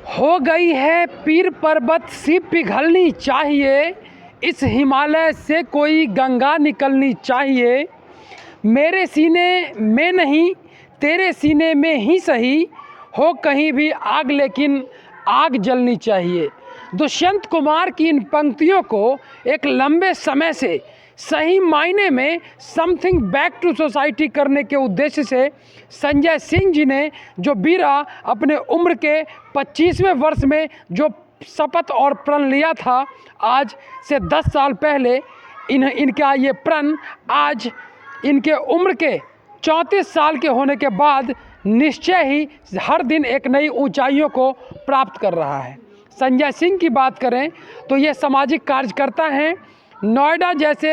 हो गई है पीर पर्वत सी पिघलनी चाहिए, इस हिमालय से कोई गंगा निकलनी चाहिए। मेरे सीने में नहीं तेरे सीने में ही सही, हो कहीं भी आग लेकिन आग जलनी चाहिए। दुष्यंत कुमार की इन पंक्तियों को एक लंबे समय से सही मायने में समथिंग बैक टू सोसाइटी करने के उद्देश्य से संजय सिंह जी ने जो बीरा अपने उम्र के 25वें वर्ष में जो शपथ और प्रण लिया था, आज से 10 साल पहले इनका ये प्रण आज इनके उम्र के 34 साल के होने के बाद निश्चय ही हर दिन एक नई ऊंचाइयों को प्राप्त कर रहा है। संजय सिंह की बात करें तो ये सामाजिक कार्यकर्ता हैं। नोएडा जैसे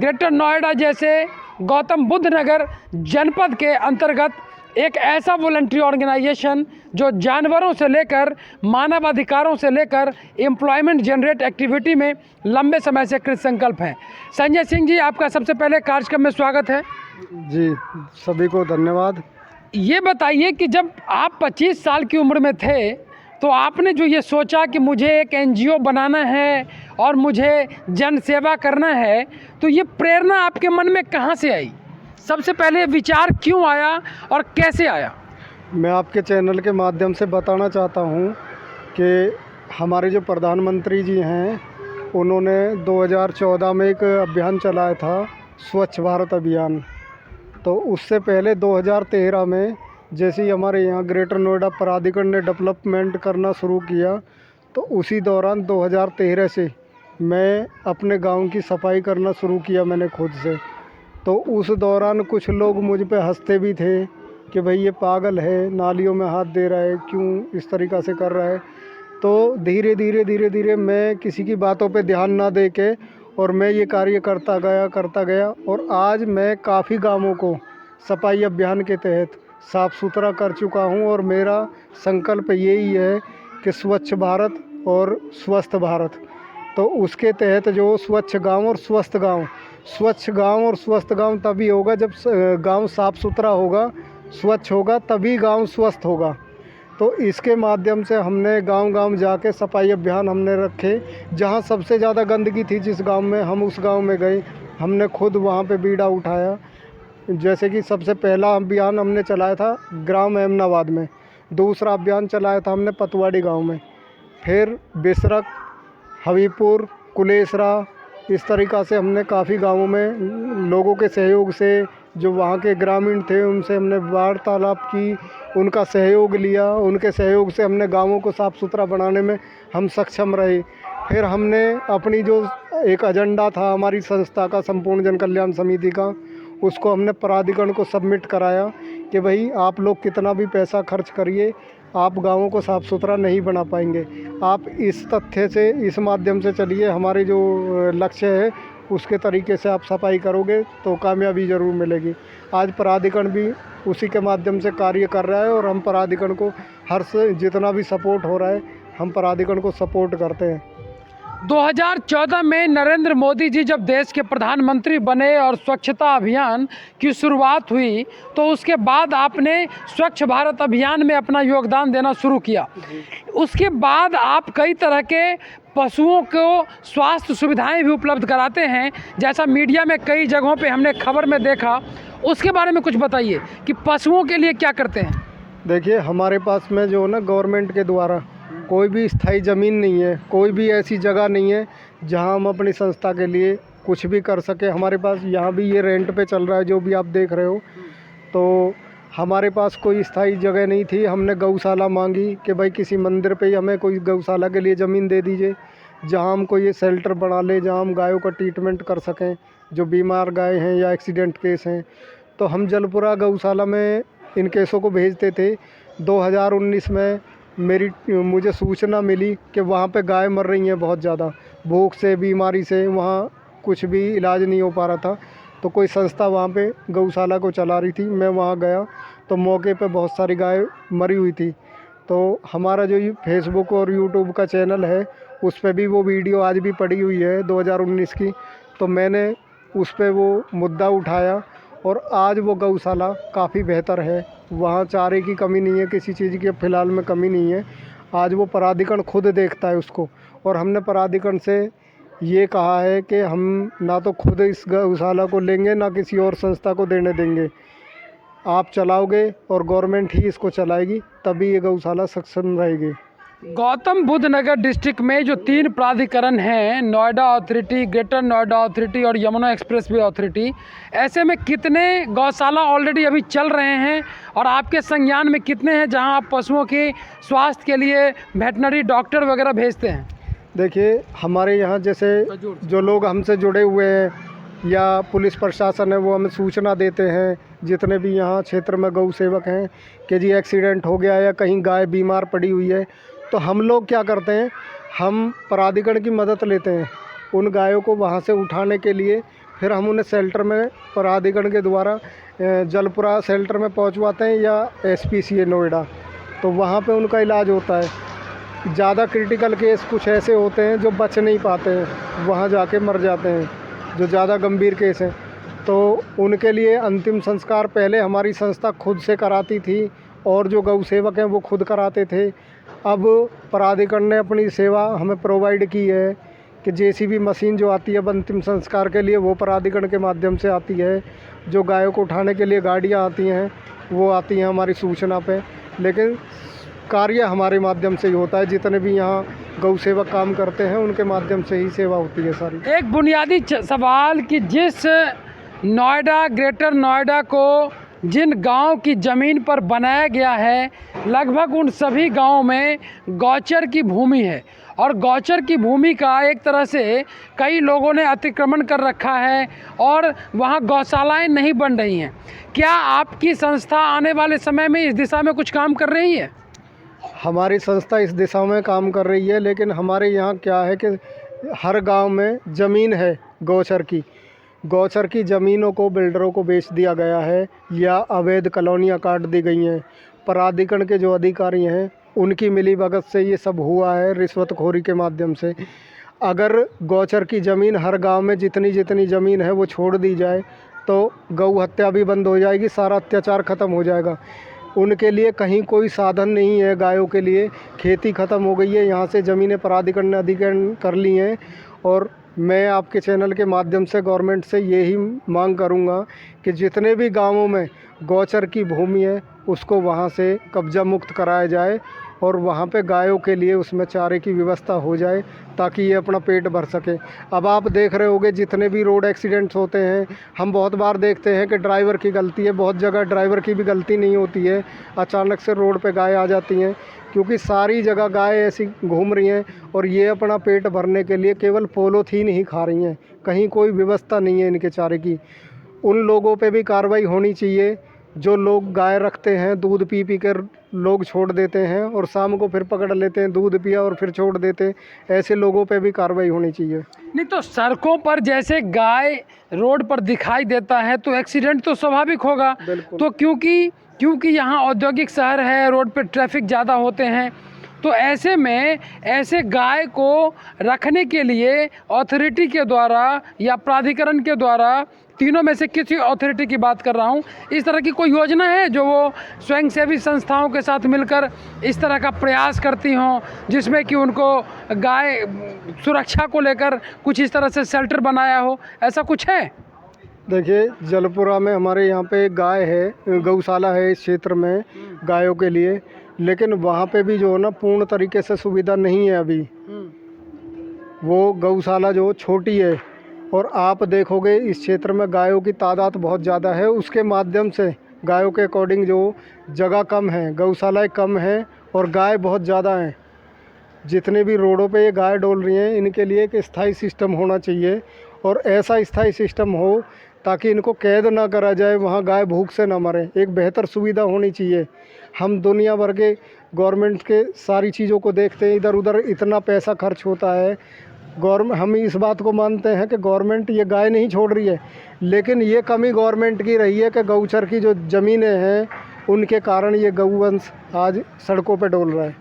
ग्रेटर नोएडा जैसे गौतम बुद्ध नगर जनपद के अंतर्गत एक ऐसा वॉलंटरी ऑर्गेनाइजेशन जो जानवरों से लेकर मानवाधिकारों से लेकर एम्प्लॉयमेंट जनरेट एक्टिविटी में लंबे समय से कृत संकल्प है। संजय सिंह जी, आपका सबसे पहले कार्यक्रम में स्वागत है। जी, सभी को धन्यवाद। ये बताइए कि जब आप 25 साल की उम्र में थे तो आपने जो ये सोचा कि मुझे एक एनजीओ बनाना है और मुझे जन सेवा करना है, तो ये प्रेरणा आपके मन में कहाँ से आई? सबसे पहले विचार क्यों आया और कैसे आया? मैं आपके चैनल के माध्यम से बताना चाहता हूँ कि हमारे जो प्रधानमंत्री जी हैं, उन्होंने 2014 में एक अभियान चलाया था, स्वच्छ भारत अभियान। तो उससे पहले 2013 में जैसे ही हमारे यहाँ ग्रेटर नोएडा प्राधिकरण ने डेवलपमेंट करना शुरू किया, तो उसी दौरान 2013 से मैं अपने गांव की सफाई करना शुरू किया मैंने खुद से। तो उस दौरान कुछ लोग मुझ पे हंसते भी थे कि भाई ये पागल है, नालियों में हाथ दे रहा है, क्यों इस तरीक़ा से कर रहा है। तो धीरे धीरे मैं किसी की बातों पे ध्यान ना दे के और मैं ये कार्य करता गया और आज मैं काफ़ी गाँवों को सफाई अभियान के तहत साफ़ सुथरा कर चुका हूँ। और मेरा संकल्प यही है कि स्वच्छ भारत और स्वस्थ भारत। तो उसके तहत जो स्वच्छ गांव और स्वस्थ गांव तभी होगा जब गांव साफ़ सुथरा होगा, स्वच्छ होगा, तभी गांव स्वस्थ होगा। तो इसके माध्यम से हमने गांव जाके सफाई अभियान हमने रखे। जहां सबसे ज़्यादा गंदगी थी जिस गांव में, हम उस गांव में गए, हमने खुद वहां पे बीड़ा उठाया। जैसे कि सबसे पहला अभियान हमने चलाया था ग्राम एमनाबाद में, दूसरा अभियान चलाया था हमने पतवाड़ी गांव में, फिर बिसरक, हबीबपुर, कुलेसरा, इस तरीक़ा से हमने काफ़ी गांवों में लोगों के सहयोग से, जो वहाँ के ग्रामीण थे उनसे हमने वार्तालाप की, उनका सहयोग लिया। उनके सहयोग से हमने गांवों को साफ़ सुथरा बनाने में हम सक्षम रहे। फिर हमने अपनी जो एक एजेंडा था हमारी संस्था का, संपूर्ण जन कल्याण समिति का, उसको हमने प्राधिकरण को सबमिट कराया कि भाई आप लोग कितना भी पैसा खर्च करिए, आप गाँवों को साफ़ सुथरा नहीं बना पाएंगे। आप इस तथ्य से, इस माध्यम से चलिए, हमारे जो लक्ष्य है उसके तरीके से आप सफाई करोगे तो कामयाबी ज़रूर मिलेगी। आज प्राधिकरण भी उसी के माध्यम से कार्य कर रहा है और हम प्राधिकरण को हर से जितना भी सपोर्ट हो रहा है, हम प्राधिकरण को सपोर्ट करते हैं। 2014 में नरेंद्र मोदी जी जब देश के प्रधानमंत्री बने और स्वच्छता अभियान की शुरुआत हुई, तो उसके बाद आपने स्वच्छ भारत अभियान में अपना योगदान देना शुरू किया। उसके बाद आप कई तरह के पशुओं को स्वास्थ्य सुविधाएं भी उपलब्ध कराते हैं, जैसा मीडिया में कई जगहों पे हमने खबर में देखा। उसके बारे में कुछ बताइए कि पशुओं के लिए क्या करते हैं? देखिए, हमारे पास में जो ना गवर्नमेंट के द्वारा कोई भी स्थायी ज़मीन नहीं है, कोई भी ऐसी जगह नहीं है जहां हम अपनी संस्था के लिए कुछ भी कर सके। हमारे पास यहाँ भी ये रेंट पे चल रहा है जो भी आप देख रहे हो। तो हमारे पास कोई स्थायी जगह नहीं थी। हमने गौशाला मांगी कि भाई किसी मंदिर पे ही हमें कोई गौशाला के लिए ज़मीन दे दीजिए, जहाँ हम कोई ये शेल्टर बना ले, जहाँ हम गायों का ट्रीटमेंट कर सकें, जो बीमार गाय हैं या एक्सीडेंट केस हैं। तो हम जलपुरा गौशाला में इन केसों को भेजते थे। 2019 में मुझे सूचना मिली कि वहाँ पे गाय मर रही हैं बहुत ज़्यादा, भूख से, बीमारी से, वहाँ कुछ भी इलाज नहीं हो पा रहा था। तो कोई संस्था वहाँ पे गौशाला को चला रही थी। मैं वहाँ गया तो मौके पे बहुत सारी गाय मरी हुई थी। तो हमारा जो फेसबुक और यूट्यूब का चैनल है, उस पर भी वो वीडियो आज भी पड़ी हुई है 2019 की। तो मैंने उस पर वो मुद्दा उठाया और आज वो गौशाला काफ़ी बेहतर है। वहाँ चारे की कमी नहीं है, किसी चीज़ की फ़िलहाल में कमी नहीं है। आज वो पराधिकरण खुद देखता है उसको। और हमने पराधिकरण से ये कहा है कि हम ना तो खुद इस गौशाला को लेंगे ना किसी और संस्था को देने देंगे। आप चलाओगे और गवर्नमेंट ही इसको चलाएगी, तभी ये गौशाला सक्षम रहेगी। गौतम बुद्ध नगर डिस्ट्रिक्ट में जो 3 प्राधिकरण हैं, Noida authority, greater Noida authority और यमुना एक्सप्रेसवे अथॉरिटी, ऐसे में कितने गौशाला ऑलरेडी अभी चल रहे हैं और आपके संज्ञान में कितने हैं जहां आप पशुओं के स्वास्थ्य के लिए वेटनरी डॉक्टर वगैरह भेजते हैं? देखिए, हमारे यहाँ जैसे जो लोग हमसे जुड़े हुए हैं या पुलिस प्रशासन है, वो हमें सूचना देते हैं, जितने भी यहाँ क्षेत्र में गौ सेवक हैं कि जी एक्सीडेंट हो गया या कहीं गाय बीमार पड़ी हुई है, तो हम लोग क्या करते हैं, हम प्राधिकरण की मदद लेते हैं उन गायों को वहाँ से उठाने के लिए। फिर हम उन्हें शेल्टर में प्राधिकरण के द्वारा जलपुरा शेल्टर में पहुँचवाते हैं या SPCA नोएडा, तो वहाँ पे उनका इलाज होता है। ज़्यादा क्रिटिकल केस कुछ ऐसे होते हैं जो बच नहीं पाते हैं, वहाँ जाके मर जाते हैं, जो ज़्यादा गंभीर केस हैं, तो उनके लिए अंतिम संस्कार पहले हमारी संस्था खुद से कराती थी और जो गौ सेवक हैं वो खुद कराते थे। अब प्राधिकरण ने अपनी सेवा हमें प्रोवाइड की है कि JCB मशीन जो आती है अंतिम संस्कार के लिए, वो प्राधिकरण के माध्यम से आती है। जो गायों को उठाने के लिए गाड़ियाँ आती हैं वो आती हैं हमारी सूचना पे, लेकिन कार्य हमारे माध्यम से ही होता है। जितने भी यहाँ गौ सेवक काम करते हैं उनके माध्यम से ही सेवा होती है सारी। एक बुनियादी सवाल कि जिस नोएडा, ग्रेटर नोएडा को जिन गांव की ज़मीन पर बनाया गया है, लगभग उन सभी गांवों में गौचर की भूमि है और गौचर की भूमि का एक तरह से कई लोगों ने अतिक्रमण कर रखा है और वहां गौशालाएं नहीं बन रही हैं। क्या आपकी संस्था आने वाले समय में इस दिशा में कुछ काम कर रही है? हमारी संस्था इस दिशा में काम कर रही है, लेकिन हमारे यहाँ क्या है कि हर गांव में ज़मीन है गौचर की ज़मीनों को बिल्डरों को बेच दिया गया है या अवैध कॉलोनियाँ काट दी गई हैं। प्राधिकरण के जो अधिकारी हैं उनकी मिलीभगत से ये सब हुआ है, रिश्वतखोरी के माध्यम से। अगर गौचर की ज़मीन हर गांव में जितनी ज़मीन है वो छोड़ दी जाए तो गौ हत्या भी बंद हो जाएगी, सारा अत्याचार ख़त्म हो जाएगा। उनके लिए कहीं कोई साधन नहीं है, गायों के लिए खेती ख़त्म हो गई है। यहाँ से ज़मीनें प्राधिकरण ने अधिग्रहण कर ली हैं और मैं आपके चैनल के माध्यम से गवर्नमेंट से यही मांग करूँगा कि जितने भी गांवों में गौचर की भूमि है उसको वहाँ से कब्ज़ा मुक्त कराया जाए और वहाँ पे गायों के लिए उसमें चारे की व्यवस्था हो जाए ताकि ये अपना पेट भर सके। अब आप देख रहे होंगे जितने भी रोड एक्सीडेंट्स होते हैं, हम बहुत बार देखते हैं कि ड्राइवर की गलती है, बहुत जगह ड्राइवर की भी गलती नहीं होती है, अचानक से रोड पे गाय आ जाती हैं क्योंकि सारी जगह गाय ऐसी घूम रही हैं और ये अपना पेट भरने के लिए केवल पॉलीथीन ही खा रही हैं, कहीं कोई व्यवस्था नहीं है इनके चारे की। उन लोगों पे भी कार्रवाई होनी चाहिए जो लोग गाय रखते हैं, दूध पी कर लोग छोड़ देते हैं और शाम को फिर पकड़ लेते हैं, दूध पिया और फिर छोड़ देते हैं, ऐसे लोगों पे भी कार्रवाई होनी चाहिए। नहीं तो सड़कों पर जैसे गाय रोड पर दिखाई देता है तो एक्सीडेंट तो स्वाभाविक होगा, तो क्योंकि यहाँ औद्योगिक शहर है, रोड पर ट्रैफिक ज़्यादा होते हैं, तो ऐसे में ऐसे गाय को रखने के लिए अथॉरिटी के द्वारा या प्राधिकरण के द्वारा, तीनों में से किसी अथॉरिटी की बात कर रहा हूँ, इस तरह की कोई योजना है जो वो स्वयंसेवी संस्थाओं के साथ मिलकर इस तरह का प्रयास करती हों जिसमें कि उनको गाय सुरक्षा को लेकर कुछ इस तरह से शेल्टर बनाया हो, ऐसा कुछ है? देखिए, जलपुरा में हमारे यहाँ पे गाय है, गौशाला है इस क्षेत्र में गायों के लिए, लेकिन वहाँ पे भी जो है ना पूर्ण तरीके से सुविधा नहीं है अभी। वो गौशाला जो छोटी है और आप देखोगे इस क्षेत्र में गायों की तादाद बहुत ज़्यादा है, उसके माध्यम से गायों के अकॉर्डिंग जो जगह कम है, गौशालाएँ कम हैं और गाय बहुत ज़्यादा हैं। जितने भी रोडों पे ये गाय डोल रही हैं इनके लिए एक स्थायी सिस्टम होना चाहिए और ऐसा स्थायी सिस्टम हो ताकि इनको कैद ना करा जाए, वहाँ गाय भूख से ना मरे। एक बेहतर सुविधा होनी चाहिए। हम दुनिया भर के गवर्नमेंट के सारी चीज़ों को देखते हैं, इधर उधर इतना पैसा खर्च होता है। हम इस बात को मानते हैं कि गवर्नमेंट ये गाय नहीं छोड़ रही है, लेकिन ये कमी गवर्नमेंट की रही है कि गौचर की जो ज़मीनें हैं उनके कारण ये गौवंश आज सड़कों पर डोल रहा है।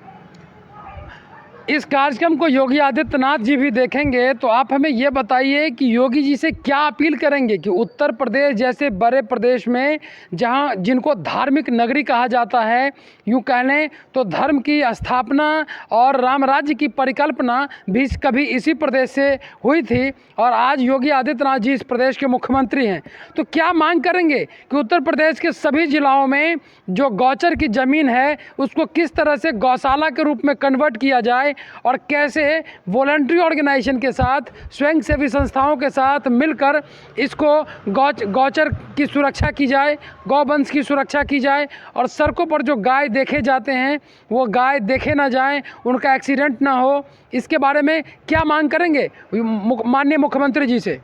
इस कार्यक्रम को योगी आदित्यनाथ जी भी देखेंगे, तो आप हमें ये बताइए कि योगी जी से क्या अपील करेंगे कि उत्तर प्रदेश जैसे बड़े प्रदेश में, जहां जिनको धार्मिक नगरी कहा जाता है, यूँ कह लें तो धर्म की स्थापना और राम राज्य की परिकल्पना भी कभी इसी प्रदेश से हुई थी, और आज योगी आदित्यनाथ जी इस प्रदेश के मुख्यमंत्री हैं, तो क्या मांग करेंगे कि उत्तर प्रदेश के सभी जिलाओं में जो गौचर की ज़मीन है उसको किस तरह से गौशाला के रूप में कन्वर्ट किया जाए, और कैसे वॉलंटरी ऑर्गेनाइजेशन के साथ, स्वयंसेवी संस्थाओं के साथ मिलकर इसको गौचर की सुरक्षा की जाए, गौवंश की सुरक्षा की जाए, और सड़कों पर जो गाय देखे जाते हैं वो गाय देखे ना जाएं, उनका एक्सीडेंट ना हो। इसके बारे में क्या मांग करेंगे माननीय मुख्यमंत्री जी से?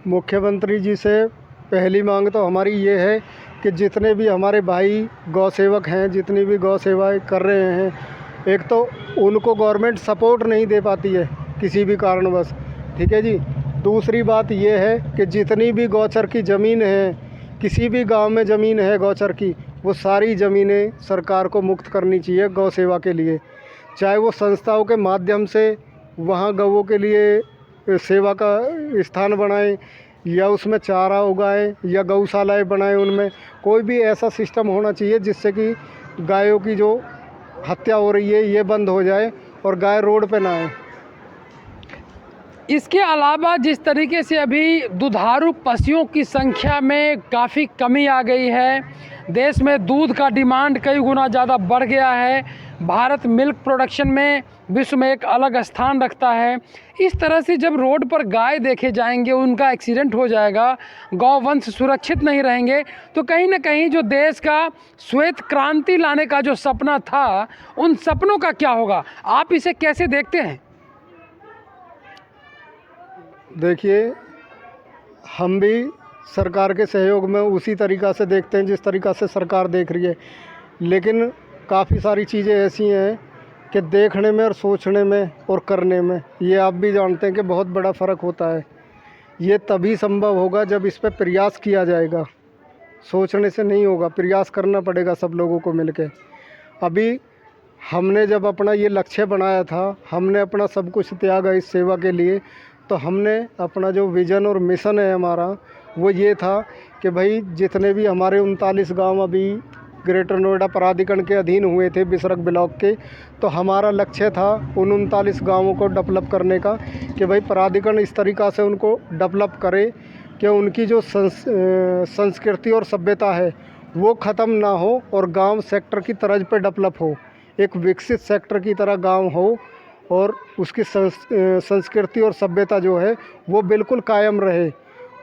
मुख्यमंत्री जी से पहली मांग तो हमारी ये है कि जितने भी हमारे भाई गौ सेवक हैं, जितनी भी गौ सेवाएं कर रहे हैं, एक तो उनको गवर्नमेंट सपोर्ट नहीं दे पाती है किसी भी कारणवश, ठीक है जी। दूसरी बात ये है कि जितनी भी गौचर की ज़मीन है, किसी भी गांव में ज़मीन है गौचर की, वो सारी ज़मीनें सरकार को मुक्त करनी चाहिए गौ सेवा के लिए, चाहे वो संस्थाओं के माध्यम से वहाँ गौओं के लिए सेवा का स्थान बनाएं, या उसमें चारा उगाएं, या गौशालाएँ बनाएं। उनमें कोई भी ऐसा सिस्टम होना चाहिए जिससे कि गायों की जो हत्या हो रही है ये बंद हो जाए और गाय रोड पे ना आए। इसके अलावा जिस तरीके से अभी दुधारू पशुओं की संख्या में काफ़ी कमी आ गई है, देश में दूध का डिमांड कई गुना ज़्यादा बढ़ गया है, भारत मिल्क प्रोडक्शन में विश्व में एक अलग स्थान रखता है, इस तरह से जब रोड पर गाय देखे जाएंगे, उनका एक्सीडेंट हो जाएगा, गौवंश सुरक्षित नहीं रहेंगे, तो कहीं ना कहीं जो देश का श्वेत क्रांति लाने का जो सपना था, उन सपनों का क्या होगा? आप इसे कैसे देखते हैं? देखिए, हम भी सरकार के सहयोग में उसी तरीक़ा से देखते हैं जिस तरीक़ा से सरकार देख रही है, लेकिन काफ़ी सारी चीज़ें ऐसी हैं कि देखने में और सोचने में और करने में, ये आप भी जानते हैं कि बहुत बड़ा फ़र्क होता है। ये तभी संभव होगा जब इस पे प्रयास किया जाएगा, सोचने से नहीं होगा, प्रयास करना पड़ेगा सब लोगों को मिलके। अभी हमने जब अपना ये लक्ष्य बनाया था, हमने अपना सब कुछ त्यागा इस सेवा के लिए, तो हमने अपना जो विज़न और मिशन है हमारा, वो ये था कि भाई जितने भी हमारे 39 गांव अभी ग्रेटर नोएडा प्राधिकरण के अधीन हुए थे बिसरख ब्लॉक के, तो हमारा लक्ष्य था उन 39 गांवों को डेवलप करने का कि भाई प्राधिकरण इस तरीक़ा से उनको डेवलप करे कि उनकी जो संस्कृति और सभ्यता है वो ख़त्म ना हो और गांव सेक्टर की तर्ज पे डेवलप हो, एक विकसित सेक्टर की तरह गांव हो, और उसकी संस्कृति और सभ्यता जो है वो बिल्कुल कायम रहे।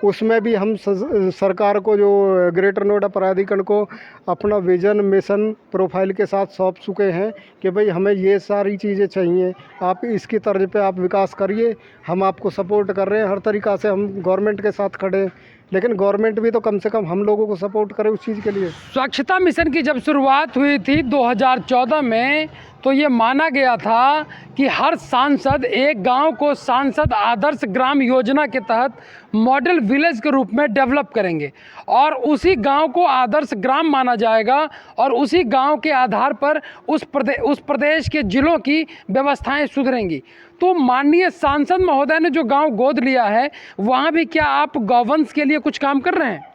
उसमें भी हम सरकार को, जो ग्रेटर नोएडा प्राधिकरण को, अपना विज़न मिशन प्रोफाइल के साथ सौंप चुके हैं कि भाई हमें ये सारी चीज़ें चाहिए, आप इसकी तर्ज पे आप विकास करिए, हम आपको सपोर्ट कर रहे हैं, हर तरीक़ा से हम गवर्नमेंट के साथ खड़े हैं, लेकिन गवर्नमेंट भी तो कम से कम हम लोगों को सपोर्ट करे उस चीज़ के लिए। स्वच्छता मिशन की जब शुरुआत हुई थी 2014 में, तो ये माना गया था कि हर सांसद एक गांव को सांसद आदर्श ग्राम योजना के तहत मॉडल विलेज के रूप में डेवलप करेंगे, और उसी गांव को आदर्श ग्राम माना जाएगा, और उसी गांव के आधार पर उस प्रदेश के जिलों की व्यवस्थाएं सुधरेंगी। तो माननीय सांसद महोदय ने जो गांव गोद लिया है, वहाँ भी क्या आप गौवंश के लिए कुछ काम कर रहे हैं?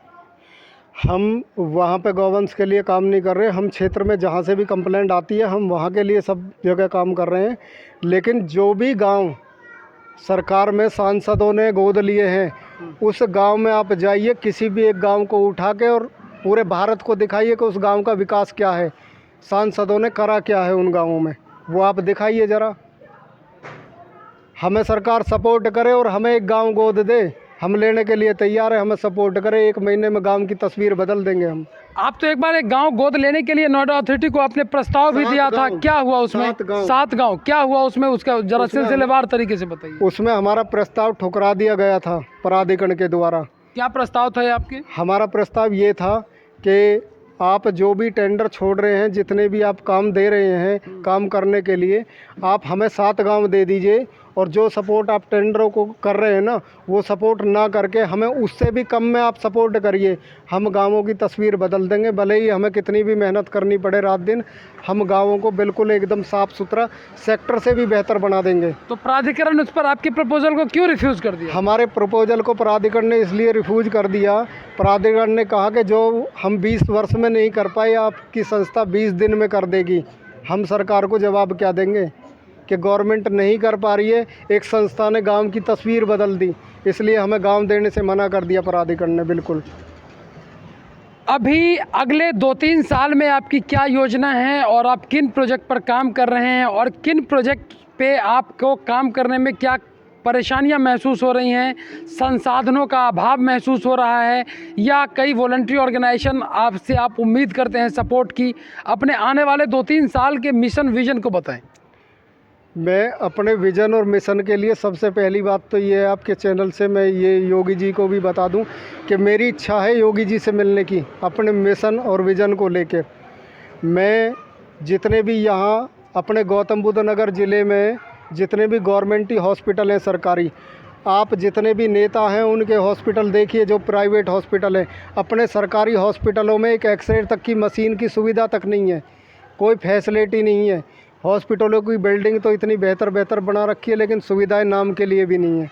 हम वहाँ पे गौवंश के लिए काम नहीं कर रहे, हम क्षेत्र में जहाँ से भी कंप्लेंट आती है हम वहाँ के लिए सब जगह काम कर रहे हैं। लेकिन जो भी गांव सरकार में सांसदों ने गोद लिए हैं, उस गांव में आप जाइए, किसी भी एक गांव को उठा के और पूरे भारत को दिखाइए कि उस गांव का विकास क्या है, सांसदों ने करा क्या है उन गाँवों में, वो आप दिखाइए ज़रा। हमें सरकार सपोर्ट करे और हमें एक गाँव गोद दे, हम लेने के लिए तैयार है, हमें सपोर्ट करें, 1 महीने में गांव की तस्वीर बदल देंगे हम। आप तो एक बार एक गांव गोद लेने के लिए नोएडा अथॉरिटी को आपने प्रस्ताव भी दिया था, क्या हुआ उसमें? 7 गांव क्या हुआ उसमें? उसका जरा सिलसिलेवार तरीके से बताइए। उसमें हमारा प्रस्ताव ठुकरा दिया गया था प्राधिकरण के द्वारा। क्या प्रस्ताव था आपके? हमारा प्रस्ताव ये था कि आप जो भी टेंडर छोड़ रहे हैं, जितने भी आप काम दे रहे हैं काम करने के लिए, आप हमें 7 गाँव दे दीजिए और जो सपोर्ट आप टेंडरों को कर रहे हैं ना, वो सपोर्ट ना करके हमें उससे भी कम में आप सपोर्ट करिए। हम गाँवों की तस्वीर बदल देंगे, भले ही हमें कितनी भी मेहनत करनी पड़े रात दिन, हम गाँवों को बिल्कुल एकदम साफ़ सुथरा सेक्टर से भी बेहतर बना देंगे। तो प्राधिकरण उस पर आपके प्रपोजल को क्यों रिफ्यूज़ कर दिया? हमारे प्रपोजल को प्राधिकरण ने इसलिए रिफ्यूज कर दिया, प्राधिकरण ने कहा कि जो हम 20 वर्ष में नहीं कर पाए, आपकी संस्था 20 दिन में कर देगी। हम सरकार को जवाब क्या देंगे कि गवर्नमेंट नहीं कर पा रही है, एक संस्था ने गांव की तस्वीर बदल दी, इसलिए हमें गांव देने से मना कर दिया प्राधिकरण ने। बिल्कुल। अभी अगले 2-3 साल में आपकी क्या योजना है और आप किन प्रोजेक्ट पर काम कर रहे हैं, और किन प्रोजेक्ट पे आपको काम करने में क्या परेशानियां महसूस हो रही हैं? संसाधनों का अभाव महसूस हो रहा है, या कई वॉलंटरी ऑर्गेनाइजेशन आपसे आप उम्मीद करते हैं सपोर्ट की? अपने आने वाले 2-3 साल के मिशन विजन को बताएं। मैं अपने विज़न और मिशन के लिए सबसे पहली बात तो ये है, आपके चैनल से मैं ये योगी जी को भी बता दूं कि मेरी इच्छा है योगी जी से मिलने की, अपने मिशन और विज़न को लेके। मैं जितने भी यहाँ अपने गौतम बुद्ध नगर ज़िले में जितने भी गवर्नमेंट हॉस्पिटल हैं सरकारी, आप जितने भी नेता हैं उनके हॉस्पिटल देखिए, जो प्राइवेट हॉस्पिटल हैं, अपने सरकारी हॉस्पिटलों में एक एक्सरे तक की मशीन की सुविधा तक नहीं है, कोई फैसिलिटी नहीं है। हॉस्पिटलों की बिल्डिंग तो इतनी बेहतर बना रखी है, लेकिन सुविधाएं नाम के लिए भी नहीं है।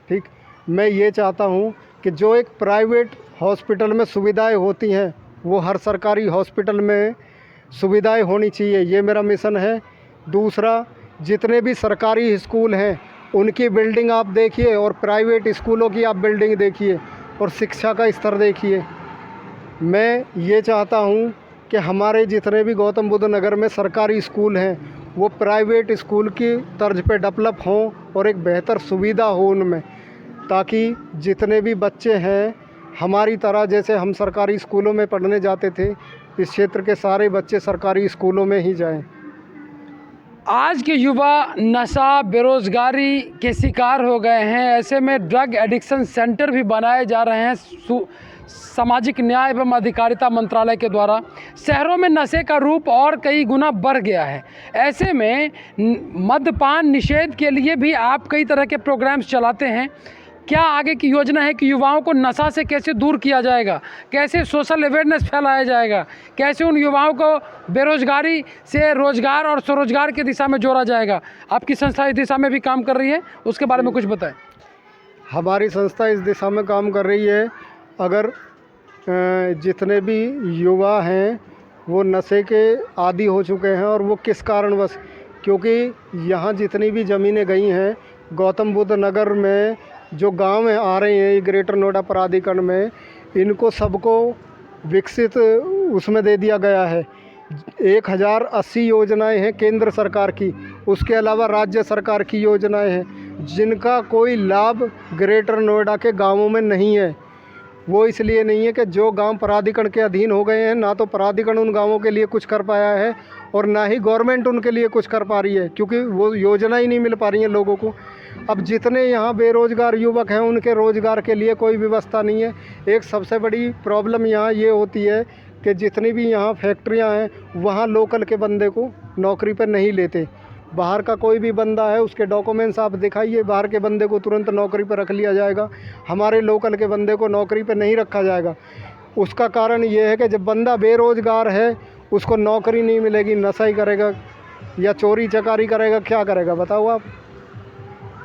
ठीक, मैं ये चाहता हूँ कि जो एक प्राइवेट हॉस्पिटल में सुविधाएं होती हैं, वो हर सरकारी हॉस्पिटल में सुविधाएं होनी चाहिए, ये मेरा मिशन है। दूसरा, जितने भी सरकारी स्कूल हैं उनकी बिल्डिंग आप देखिए, और प्राइवेट स्कूलों की आप बिल्डिंग देखिए, और शिक्षा का स्तर देखिए। मैं ये चाहता हूँ कि हमारे जितने भी गौतम बुद्ध नगर में सरकारी स्कूल हैं, वो प्राइवेट स्कूल की तर्ज पे डेवलप हों और एक बेहतर सुविधा हो उनमें, ताकि जितने भी बच्चे हैं हमारी तरह, जैसे हम सरकारी स्कूलों में पढ़ने जाते थे, इस क्षेत्र के सारे बच्चे सरकारी स्कूलों में ही जाएं। आज के युवा नशा बेरोज़गारी के शिकार हो गए हैं, ऐसे में ड्रग एडिक्शन सेंटर भी बनाए जा रहे हैं सामाजिक न्याय एवं अधिकारिता मंत्रालय के द्वारा। शहरों में नशे का रूप और कई गुना बढ़ गया है। ऐसे में मद्यपान निषेध के लिए भी आप कई तरह के प्रोग्राम्स चलाते हैं। क्या आगे की योजना है कि युवाओं को नशा से कैसे दूर किया जाएगा, कैसे सोशल अवेयरनेस फैलाया जाएगा, कैसे उन युवाओं को बेरोजगारी से रोजगार और स्वरोजगार की दिशा में जोड़ा जाएगा? आपकी संस्था इस दिशा में भी काम कर रही है, उसके बारे में कुछ बताएं। हमारी संस्था इस दिशा में काम कर रही है। अगर जितने भी युवा हैं वो नशे के आदी हो चुके हैं, और वो किस कारणवश, क्योंकि यहाँ जितनी भी ज़मीनें गई हैं गौतम बुद्ध नगर में, जो गांव में आ रहे हैं ग्रेटर नोएडा प्राधिकरण में, इनको सबको विकसित उसमें दे दिया गया है। 1080 योजनाएं हैं केंद्र सरकार की, उसके अलावा राज्य सरकार की योजनाएं हैं, जिनका कोई लाभ ग्रेटर नोएडा के गांवों में नहीं है। वो इसलिए नहीं है कि जो गांव प्राधिकरण के अधीन हो गए हैं, ना तो प्राधिकरण उन गांवों के लिए कुछ कर पाया है, और ना ही गवर्नमेंट उनके लिए कुछ कर पा रही है, क्योंकि वो योजना ही नहीं मिल पा रही है लोगों को। अब जितने यहाँ बेरोज़गार युवक हैं उनके रोज़गार के लिए कोई व्यवस्था नहीं है। एक सबसे बड़ी प्रॉब्लम यहाँ ये होती है कि जितनी भी यहाँ फैक्ट्रियाँ हैं, वहाँ लोकल के बंदे को नौकरी पर नहीं लेते। बाहर का कोई भी बंदा है, उसके डॉक्यूमेंट्स आप दिखाइए, बाहर के बंदे को तुरंत नौकरी पर रख लिया जाएगा, हमारे लोकल के बंदे को नौकरी पर नहीं रखा जाएगा। उसका कारण ये है कि जब बंदा बेरोज़गार है, उसको नौकरी नहीं मिलेगी, नशा ही करेगा या चोरी चकारी करेगा, क्या करेगा बताओ आप।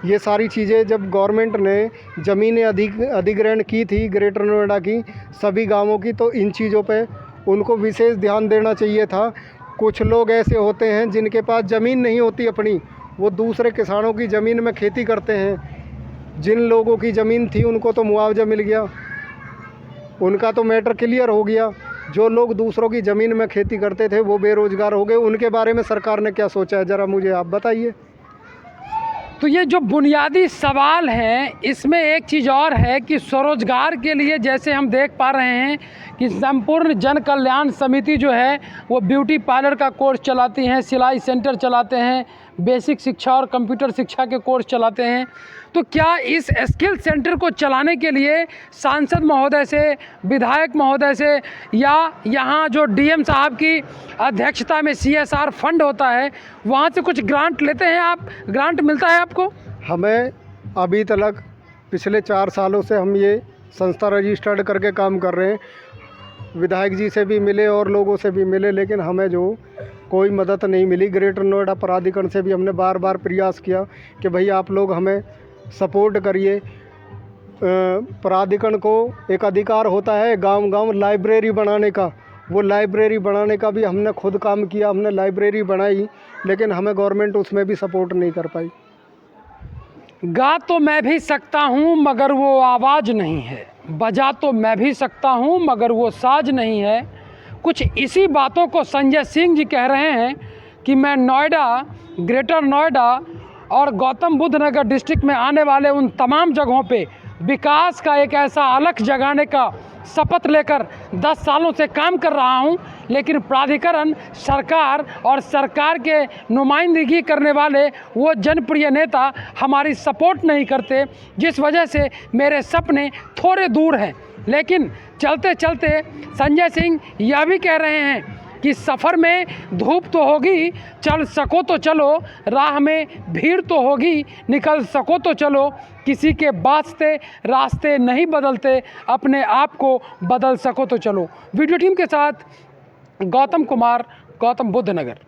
ये सारी चीज़ें जब गवर्नमेंट ने ज़मीनें अधिग्रहण की थी ग्रेटर नोएडा की सभी गाँवों की, तो इन चीज़ों पे उनको विशेष ध्यान देना चाहिए था। कुछ लोग ऐसे होते हैं जिनके पास ज़मीन नहीं होती अपनी, वो दूसरे किसानों की ज़मीन में खेती करते हैं। जिन लोगों की ज़मीन थी उनको तो मुआवजा मिल गया, उनका तो मैटर क्लियर हो गया। जो लोग दूसरों की ज़मीन में खेती करते थे वो बेरोज़गार हो गए। उनके बारे में सरकार ने क्या सोचा है, ज़रा मुझे आप बताइए। तो ये जो बुनियादी सवाल हैं, इसमें एक चीज़ और है कि स्वरोजगार के लिए जैसे हम देख पा रहे हैं कि संपूर्ण जन कल्याण समिति जो है वो ब्यूटी पार्लर का कोर्स चलाती हैं, सिलाई सेंटर चलाते हैं, बेसिक शिक्षा और कंप्यूटर शिक्षा के कोर्स चलाते हैं। तो क्या इस स्किल सेंटर को चलाने के लिए सांसद महोदय से, विधायक महोदय से, या यहाँ जो डीएम साहब की अध्यक्षता में CSR फंड होता है, वहाँ से कुछ ग्रांट लेते हैं आप? ग्रांट मिलता है आपको? हमें अभी तक पिछले 4 सालों से हम ये संस्था रजिस्टर्ड करके काम कर रहे हैं। विधायक जी से भी मिले और लोगों से भी मिले, लेकिन हमें जो कोई मदद नहीं मिली। ग्रेटर नोएडा प्राधिकरण से भी हमने बार बार प्रयास किया कि भाई आप लोग हमें सपोर्ट करिए। प्राधिकरण को एक अधिकार होता है गांव गांव लाइब्रेरी बनाने का, वो लाइब्रेरी बनाने का भी हमने खुद काम किया, हमने लाइब्रेरी बनाई, लेकिन हमें गवर्नमेंट उसमें भी सपोर्ट नहीं कर पाई। गा तो मैं भी सकता हूँ मगर वो आवाज़ नहीं है, बजा तो मैं भी सकता हूँ मगर वो साज नहीं है। कुछ इसी बातों को संजय सिंह जी कह रहे हैं कि मैं नोएडा, ग्रेटर नोएडा और गौतम बुद्ध नगर डिस्ट्रिक्ट में आने वाले उन तमाम जगहों पे विकास का एक ऐसा अलख जगाने का शपथ लेकर 10 सालों से काम कर रहा हूं, लेकिन प्राधिकरण, सरकार और सरकार के नुमाइंदगी करने वाले वो जनप्रिय नेता हमारी सपोर्ट नहीं करते, जिस वजह से मेरे सपने थोड़े दूर हैं। लेकिन चलते चलते संजय सिंह यह भी कह रहे हैं कि सफ़र में धूप तो होगी, चल सको तो चलो, राह में भीड़ तो होगी, निकल सको तो चलो, किसी के वास्ते रास्ते नहीं बदलते, अपने आप को बदल सको तो चलो। वीडियो टीम के साथ गौतम कुमार, गौतम बुद्ध नगर।